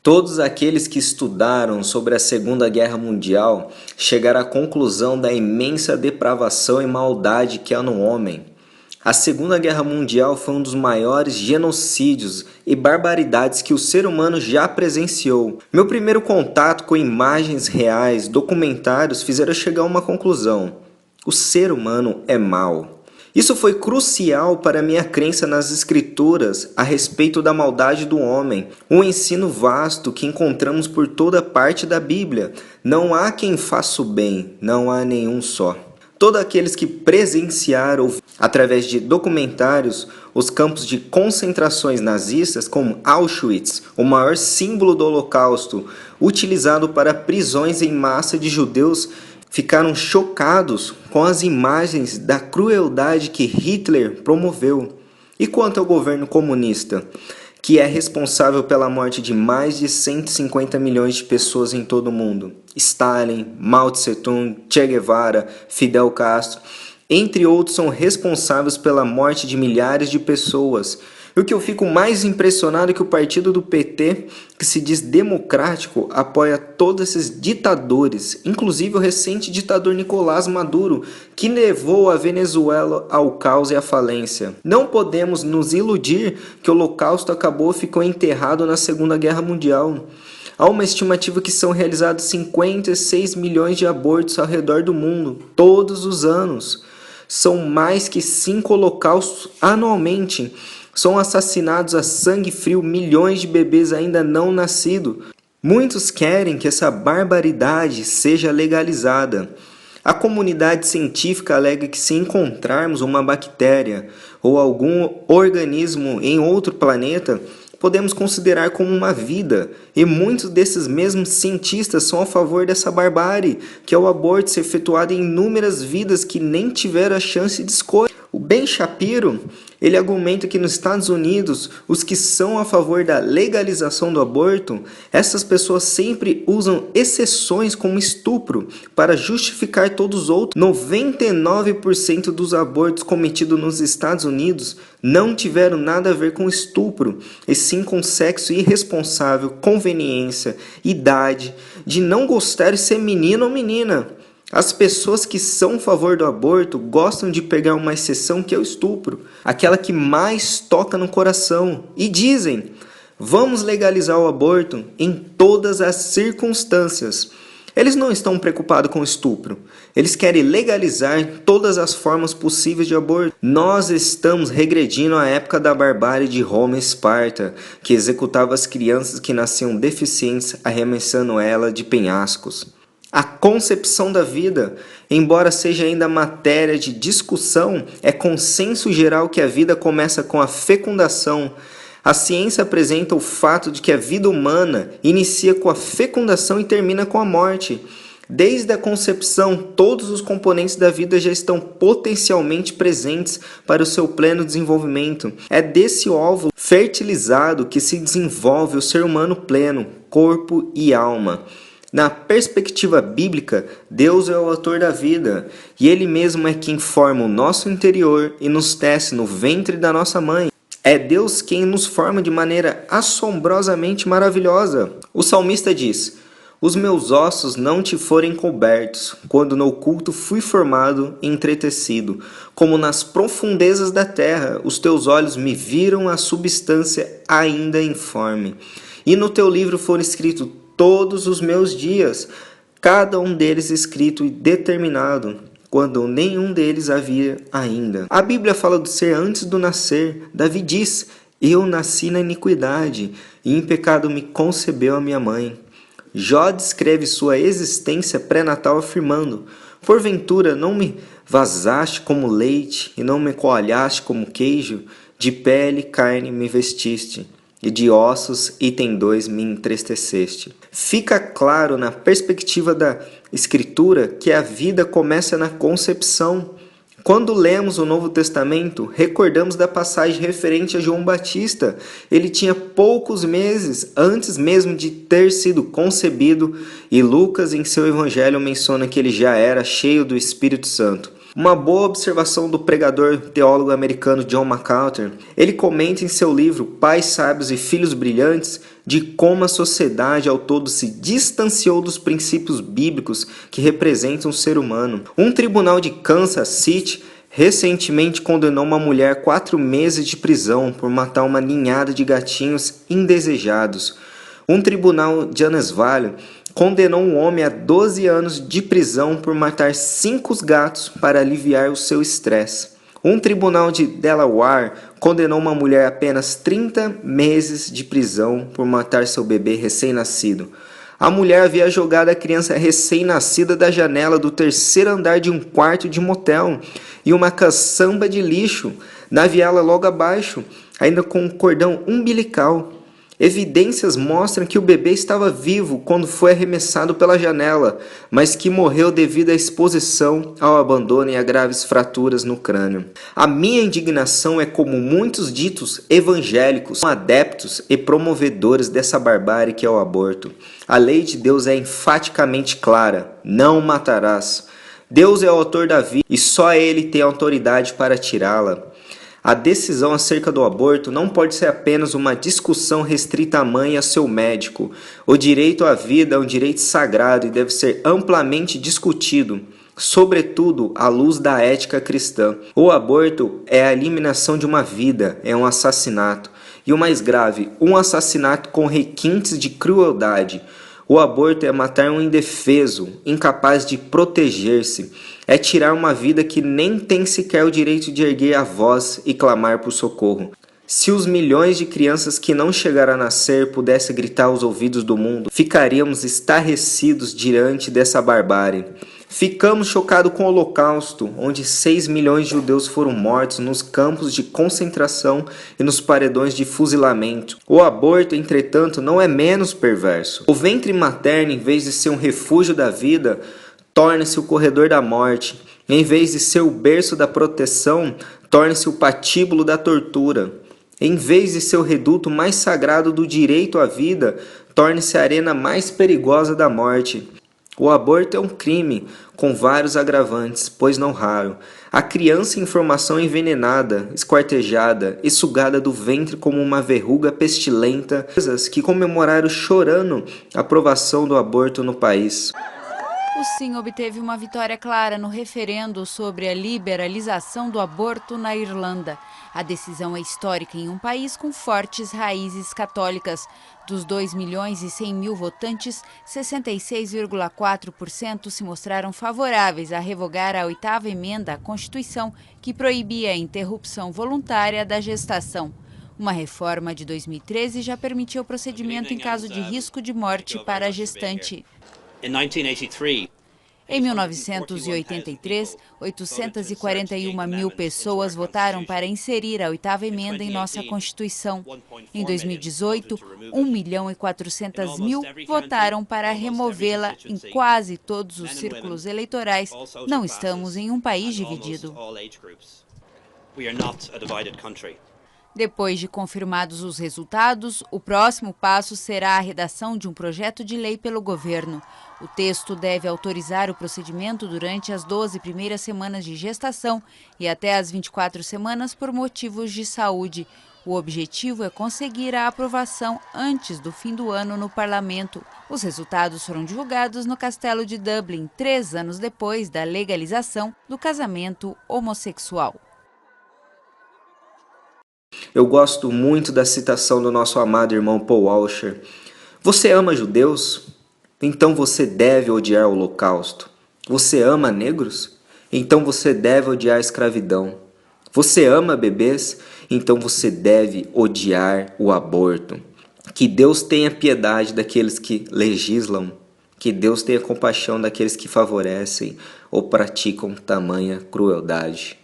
Todos aqueles que estudaram sobre a Segunda Guerra Mundial chegaram à conclusão da imensa depravação e maldade que há no homem. A Segunda Guerra Mundial foi um dos maiores genocídios e barbaridades que o ser humano já presenciou. Meu primeiro contato com imagens reais, documentários, fizeram chegar a uma conclusão: o ser humano é mau. Isso foi crucial para minha crença nas escrituras a respeito da maldade do homem, um ensino vasto que encontramos por toda parte da Bíblia. Não há quem faça o bem, não há nenhum só. Todos aqueles que presenciaram, através de documentários, os campos de concentrações nazistas, como Auschwitz, o maior símbolo do Holocausto, utilizado para prisões em massa de judeus, ficaram chocados com as imagens da crueldade que Hitler promoveu. E quanto ao governo comunista, que é responsável pela morte de mais de 150 milhões de pessoas em todo o mundo? Stalin, Mao Tse-tung, Che Guevara, Fidel Castro, entre outros, são responsáveis pela morte de milhares de pessoas. E o que eu fico mais impressionado é que o partido do PT, que se diz democrático, apoia todos esses ditadores, inclusive o recente ditador Nicolás Maduro, que levou a Venezuela ao caos e à falência. Não podemos nos iludir que o Holocausto acabou e ficou enterrado na Segunda Guerra Mundial. Há uma estimativa que são realizados 56 milhões de abortos ao redor do mundo, todos os anos. São mais que 5 holocaustos anualmente. São assassinados a sangue frio milhões de bebês ainda não nascidos. Muitos querem que essa barbaridade seja legalizada. A comunidade científica alega que se encontrarmos uma bactéria ou algum organismo em outro planeta, podemos considerar como uma vida, e muitos desses mesmos cientistas são a favor dessa barbárie, que é o aborto ser efetuado em inúmeras vidas que nem tiveram a chance de escolha. O Ben Shapiro, ele argumenta que nos Estados Unidos, os que são a favor da legalização do aborto, essas pessoas sempre usam exceções como estupro para justificar todos os outros. 99% dos abortos cometidos nos Estados Unidos não tiveram nada a ver com estupro, e sim com sexo irresponsável, conveniência, idade, de não gostar de ser menino ou menina. As pessoas que são a favor do aborto gostam de pegar uma exceção que é o estupro, aquela que mais toca no coração, e dizem: vamos legalizar o aborto em todas as circunstâncias. Eles não estão preocupados com o estupro, eles querem legalizar todas as formas possíveis de aborto. Nós estamos regredindo à época da barbárie de Roma e Esparta, que executava as crianças que nasciam deficientes, arremessando elas de penhascos. A concepção da vida, embora seja ainda matéria de discussão, é consenso geral que a vida começa com a fecundação. A ciência apresenta o fato de que a vida humana inicia com a fecundação e termina com a morte. Desde a concepção, todos os componentes da vida já estão potencialmente presentes para o seu pleno desenvolvimento. É desse óvulo fertilizado que se desenvolve o ser humano pleno, corpo e alma. Na perspectiva bíblica, Deus é o autor da vida, e Ele mesmo é quem forma o nosso interior e nos tece no ventre da nossa mãe. É Deus quem nos forma de maneira assombrosamente maravilhosa. O salmista diz: os meus ossos não te forem cobertos, quando no oculto fui formado e entretecido, como nas profundezas da terra, os teus olhos me viram a substância ainda informe. E no teu livro foram escritos todos os meus dias, cada um deles escrito e determinado, quando nenhum deles havia ainda. A Bíblia fala do ser antes do nascer. Davi diz: eu nasci na iniquidade, e em pecado me concebeu a minha mãe. Jó descreve sua existência pré-natal afirmando: porventura não me vazaste como leite, e não me coalhaste como queijo? De pele e carne me vestiste, e de ossos e tendões me entristeceste. Fica claro na perspectiva da Escritura que a vida começa na concepção. Quando lemos o Novo Testamento, recordamos da passagem referente a João Batista. Ele tinha poucos meses antes mesmo de ter sido concebido, e Lucas em seu evangelho menciona que ele já era cheio do Espírito Santo. Uma boa observação do pregador teólogo americano John MacArthur, ele comenta em seu livro Pais Sábios e Filhos Brilhantes de como a sociedade ao todo se distanciou dos princípios bíblicos que representam o ser humano. Um tribunal de Kansas City recentemente condenou uma mulher a 4 meses de prisão por matar uma ninhada de gatinhos indesejados. Um tribunal de Huntsville condenou um homem a 12 anos de prisão por matar 5 gatos para aliviar o seu estresse. Um tribunal de Delaware condenou uma mulher a apenas 30 meses de prisão por matar seu bebê recém-nascido. A mulher havia jogado a criança recém-nascida da janela do 3º andar de um quarto de motel e uma caçamba de lixo na viela logo abaixo, ainda com um cordão umbilical. Evidências mostram que o bebê estava vivo quando foi arremessado pela janela, mas que morreu devido à exposição ao abandono e a graves fraturas no crânio. A minha indignação é como muitos ditos evangélicos são adeptos e promovedores dessa barbárie que é o aborto. A lei de Deus é enfaticamente clara: não matarás. Deus é o autor da vida e só Ele tem autoridade para tirá-la. A decisão acerca do aborto não pode ser apenas uma discussão restrita à mãe e a seu médico. O direito à vida é um direito sagrado e deve ser amplamente discutido, sobretudo à luz da ética cristã. O aborto é a eliminação de uma vida, é um assassinato. E o mais grave, um assassinato com requintes de crueldade. O aborto é matar um indefeso, incapaz de proteger-se. É tirar uma vida que nem tem sequer o direito de erguer a voz e clamar por socorro. Se os milhões de crianças que não chegaram a nascer pudessem gritar aos ouvidos do mundo, ficaríamos estarrecidos diante dessa barbárie. Ficamos chocados com o Holocausto, onde 6 milhões de judeus foram mortos nos campos de concentração e nos paredões de fuzilamento. O aborto, entretanto, não é menos perverso. O ventre materno, em vez de ser um refúgio da vida, torna-se o corredor da morte. Em vez de ser o berço da proteção, torna-se o patíbulo da tortura. Em vez de ser o reduto mais sagrado do direito à vida, torna-se a arena mais perigosa da morte. O aborto é um crime, com vários agravantes, pois não raro. A criança em formação é envenenada, esquartejada e sugada do ventre como uma verruga pestilenta, que comemoraram chorando a aprovação do aborto no país. O Sim obteve uma vitória clara no referendo sobre a liberalização do aborto na Irlanda. A decisão é histórica em um país com fortes raízes católicas. Dos 2.100.000 votantes, 66,4% se mostraram favoráveis a revogar a 8ª emenda à Constituição, que proibia a interrupção voluntária da gestação. Uma reforma de 2013 já permitia o procedimento em caso de risco de morte para a gestante. Em 1983, 841.000 pessoas votaram para inserir a 8ª emenda em nossa Constituição. Em 2018, 1.400.000 votaram para removê-la em quase todos os círculos eleitorais. Não estamos em um país dividido. Depois de confirmados os resultados, o próximo passo será a redação de um projeto de lei pelo governo. O texto deve autorizar o procedimento durante as 12 primeiras semanas de gestação e até as 24 semanas por motivos de saúde. O objetivo é conseguir a aprovação antes do fim do ano no parlamento. Os resultados foram divulgados no Castelo de Dublin, 3 anos depois da legalização do casamento homossexual. Eu gosto muito da citação do nosso amado irmão Paul Washer. Você ama judeus? Então você deve odiar o Holocausto. Você ama negros? Então você deve odiar a escravidão. Você ama bebês? Então você deve odiar o aborto. Que Deus tenha piedade daqueles que legislam. Que Deus tenha compaixão daqueles que favorecem ou praticam tamanha crueldade.